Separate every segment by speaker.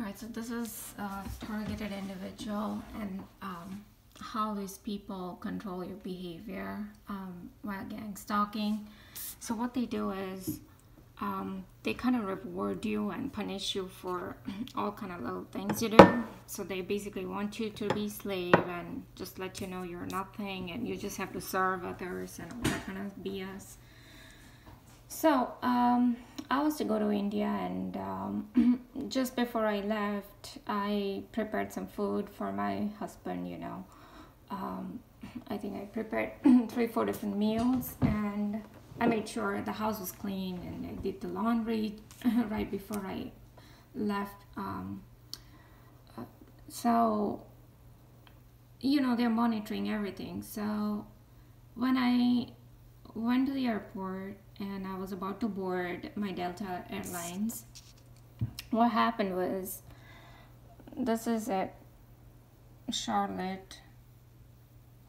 Speaker 1: Alright, so this is targeted individual and how these people control your behavior while gang stalking. So what they do is they kind of reward you and punish you for all kind of little things you do. So they basically want you to be slave and just let you know you're nothing and you just have to serve others and all that kind of BS. So I was to go to India, and just before I left, I prepared some food for my husband, you know. I think I prepared 3-4 different meals, and I made sure the house was clean, and I did the laundry right before I left. So, you know, they're monitoring everything. So when I went to the airport and I was about to board my Delta Airlines, what happened was, this is at Charlotte,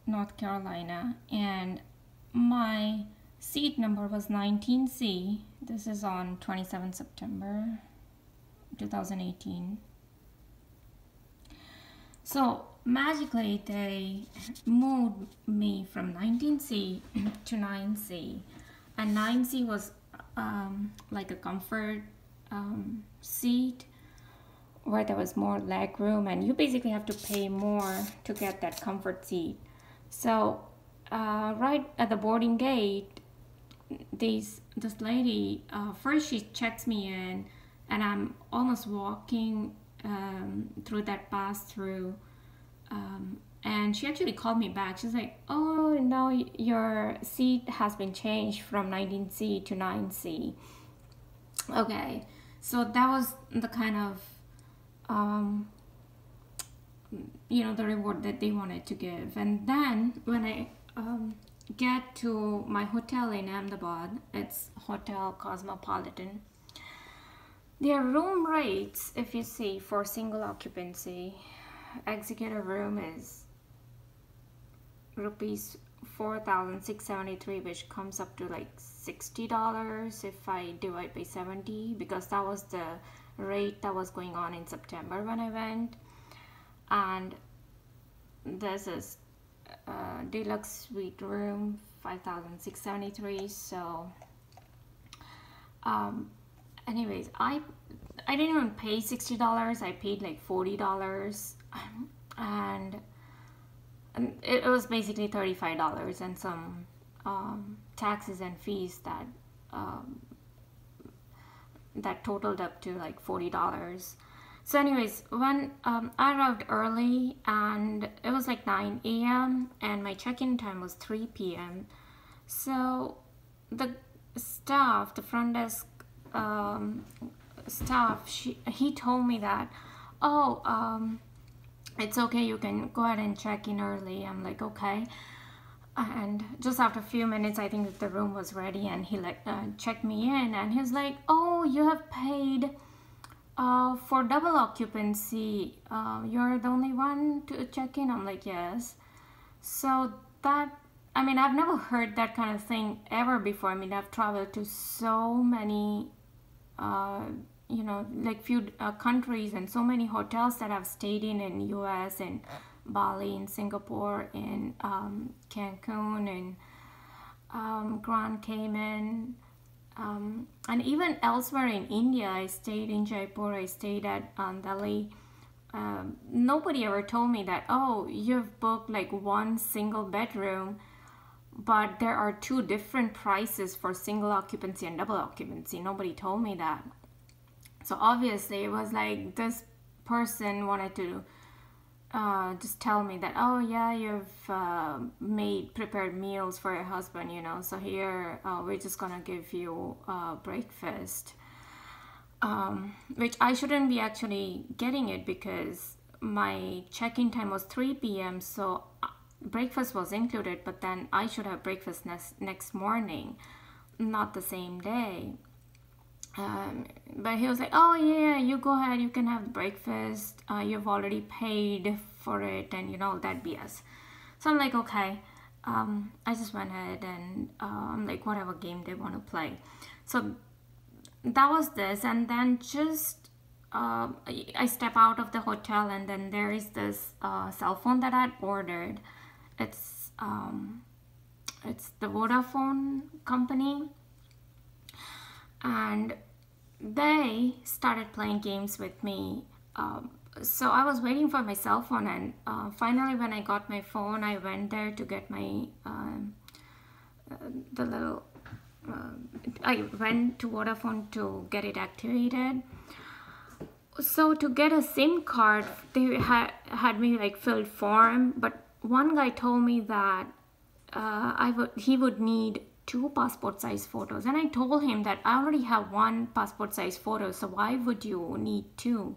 Speaker 1: North Carolina, and my seat number was 19C. This is on 27 September 2018. So magically they moved me from 19C to 9C, and 9C was like a comfort seat where there was more leg room, and you basically have to pay more to get that comfort seat. So right at the boarding gate, this lady, first she checks me in, and I'm almost walking through that pass-through, and she actually called me back. She's like, oh no, your seat has been changed from 19C to 9C. Okay, so that was the kind of you know, the reward that they wanted to give. And then when I get to my hotel in Ahmedabad, it's Hotel Cosmopolitan, their room rates, if you see, for single occupancy, executive room is rupees 4,673, which comes up to like $60 if I divide by 70, because that was the rate that was going on in September when I went. And this is deluxe suite room, 5,673. So anyways, I didn't even pay $60. I paid like $40, and it was basically $35 and some taxes and fees that that totaled up to like $40. So anyways, when I arrived early, and it was like 9 a.m. and my check-in time was 3 p.m. So the staff, the front desk staff, he told me that, oh, it's okay, you can go ahead and check in early. I'm like, okay. And just after a few minutes, I think that the room was ready, and he like checked me in, and he's like, oh, you have paid for double occupancy. You're the only one to check in. I'm like, yes. So that, I mean, I've never heard that kind of thing ever before. I mean, I've traveled to so many you know, like few countries, and so many hotels that I've stayed in US, and Bali, in Singapore, in Cancun, and Grand Cayman, and even elsewhere in India. I stayed in Jaipur, I stayed at Delhi. Nobody ever told me that, oh, you've booked like one single bedroom, but there are two different prices for single occupancy and double occupancy. Nobody told me that. So obviously it was like this person wanted to just tell me that, oh yeah, you've prepared meals for your husband, you know, so here we're just gonna give you breakfast, which I shouldn't be actually getting it, because my check-in time was 3 p.m. so breakfast was included, but then I should have breakfast next morning, not the same day. But he was like, oh yeah, you go ahead, you can have breakfast, you've already paid for it, and you know, that BS. So I'm like, okay. I just went ahead, and I'm like, whatever game they want to play. So that was this. And then just I step out of the hotel, and then there is this cell phone that I'd ordered. It's the Vodafone company, and they started playing games with me. So I was waiting for my cell phone, and finally when I got my phone, I went there to get my I went to Vodafone to get it activated. So to get a SIM card, they had me like filled form, but one guy told me that he would need 2 passport size photos, and I told him that I already have 1 passport size photo, so why would you need 2?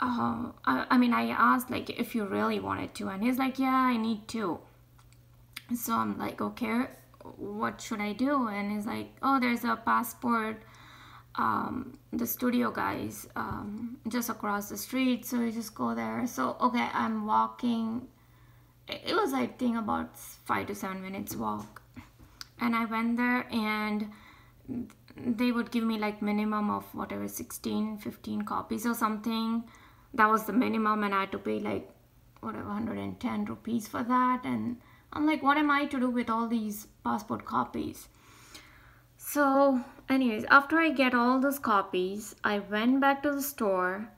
Speaker 1: I mean, I asked like if you really wanted to, and he's like, yeah, I need 2. So I'm like, okay, what should I do? And he's like, oh, there's a passport, the studio guys just across the street, so you just go there. So okay, I'm walking. It was, I think, about 5 to 7 minutes walk, and I went there, and they would give me like minimum of whatever 15 copies or something. That was the minimum, and I had to pay like whatever 110 rupees for that. And I'm like, what am I to do with all these passport copies? So anyways, after I get all those copies, I went back to the store,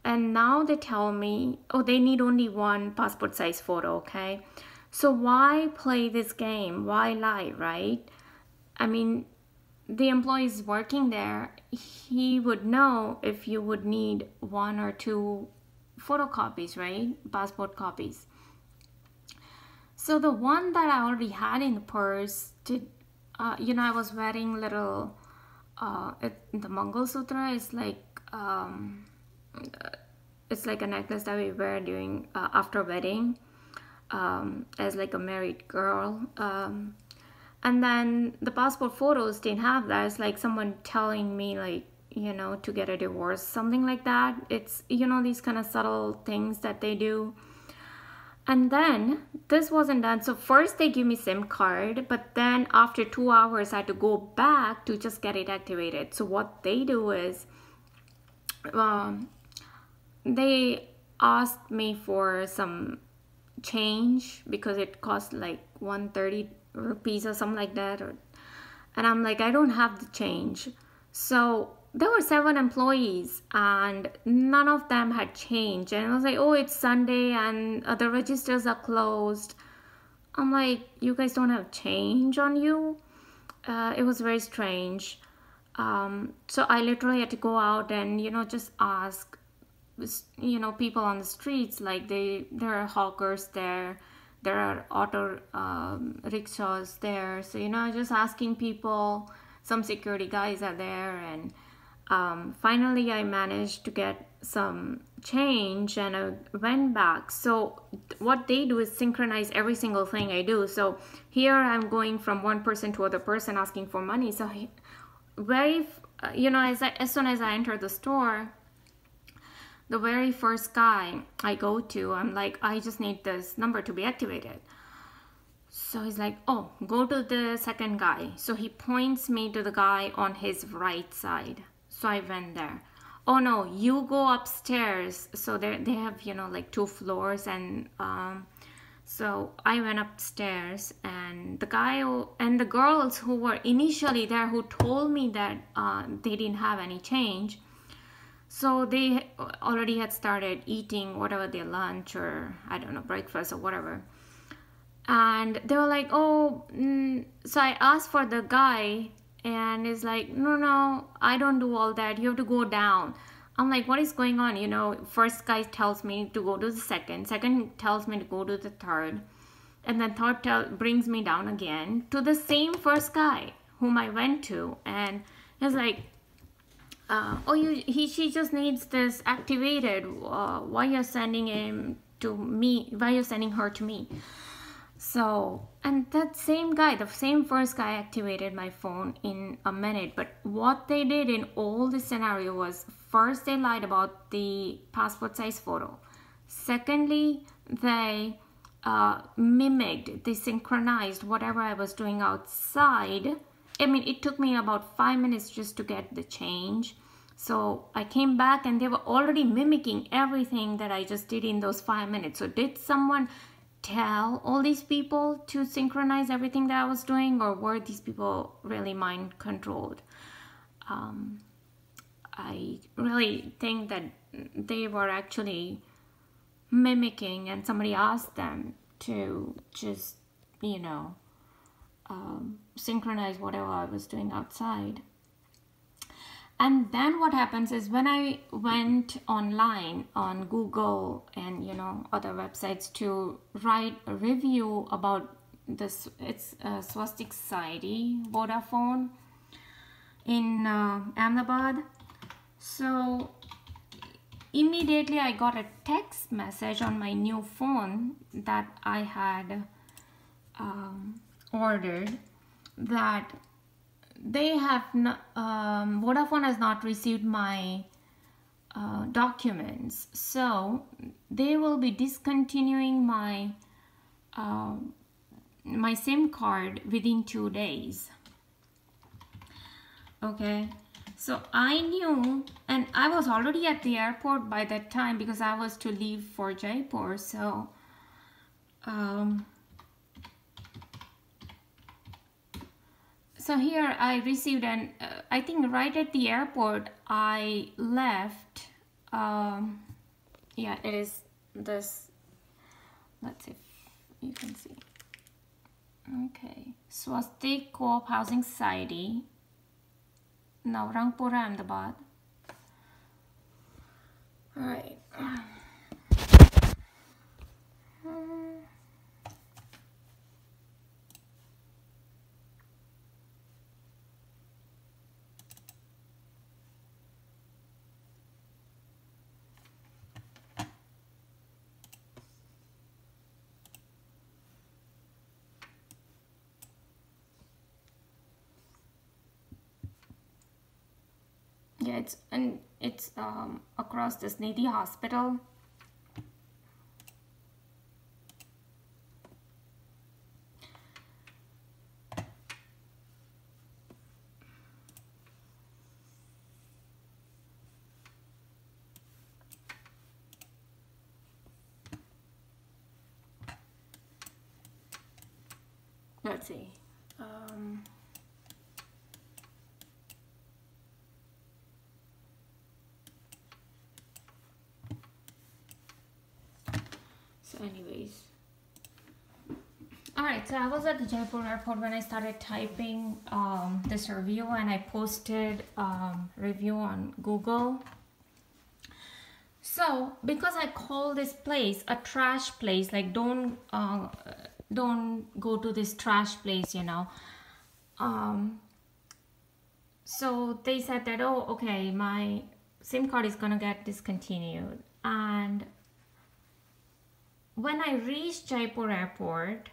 Speaker 1: and now they tell me, oh, they need only 1 passport size photo. Okay, so why play this game? Why lie, right? I mean, the employees working there, he would know if you would need 1 or 2 photocopies, right? Passport copies. So the one that I already had in the purse, I was wearing little, the Mangal Sutra is like, it's like a necklace that we wear during, after wedding, as like a married girl. And then the passport photos didn't have that. It's like someone telling me like, to get a divorce, something like that. It's, these kind of subtle things that they do. And then this wasn't done. So first they give me SIM card, but then after 2 hours I had to go back to just get it activated. So what they do is they asked me for some change because it cost like 130 rupees or something like that, and I'm like, I don't have the change. So there were 7 employees, and none of them had change, and I was like, oh, it's Sunday and the registers are closed. I'm like, you guys don't have change on you? It was very strange. So I literally had to go out and just ask people on the streets, like there are hawkers there. There are auto rickshaws there. So, just asking people, some security guys are there. And finally, I managed to get some change, and I went back. So what they do is synchronize every single thing I do. So here I'm going from one person to other person asking for money. So as soon as I enter the store, the very first guy I go to, I'm like, I just need this number to be activated. So he's like, oh, go to the second guy. So he points me to the guy on his right side. So I went there. Oh no, you go upstairs. So they have, like 2 floors. And so I went upstairs, and the guy and the girls who were initially there, who told me that they didn't have any change, so they already had started eating whatever their lunch or, I don't know, breakfast or whatever. And they were like, oh, so I asked for the guy, and he's like, no, I don't do all that. You have to go down. I'm like, what is going on? First guy tells me to go to the second tells me to go to the third, and then third brings me down again to the same first guy whom I went to. And he's like, she just needs this activated. Why you're sending him to me? Why you're sending her to me? So, and that same guy, the same first guy, activated my phone in a minute. But what they did in all this scenario was, first they lied about the passport size photo. Secondly, they mimicked, they synchronized whatever I was doing outside. I mean, it took me about 5 minutes just to get the change. So I came back and they were already mimicking everything that I just did in those 5 minutes. So did someone tell all these people to synchronize everything that I was doing, or were these people really mind controlled? I really think that they were actually mimicking, and somebody asked them to just, you know, synchronize whatever I was doing outside. And then what happens is, when I went online on Google and, you know, other websites to write a review about this, it's Swastik Society, Vodaphone in Ahmedabad. So immediately I got a text message on my new phone that I had ordered, that they have not, Vodafone has not received my documents, so they will be discontinuing my my SIM card within 2 days. Okay, so I knew, and I was already at the airport by that time because I was to leave for Jaipur. So so here I received an, I think right at the airport I left, yeah, it is this, let's see if you can see. Okay, Swastik Co-op Housing Society, Navrangura, Ahmedabad. All right. Yeah, it's across this Nidhi Hospital. Let's see. So anyways, all right, so I was at the Jaipur airport when I started typing this review, and I posted review on Google. So because I call this place a trash place, like don't go to this trash place, you know. So they said that, oh, okay, my SIM card is gonna get discontinued. And when I reached Jaipur airport,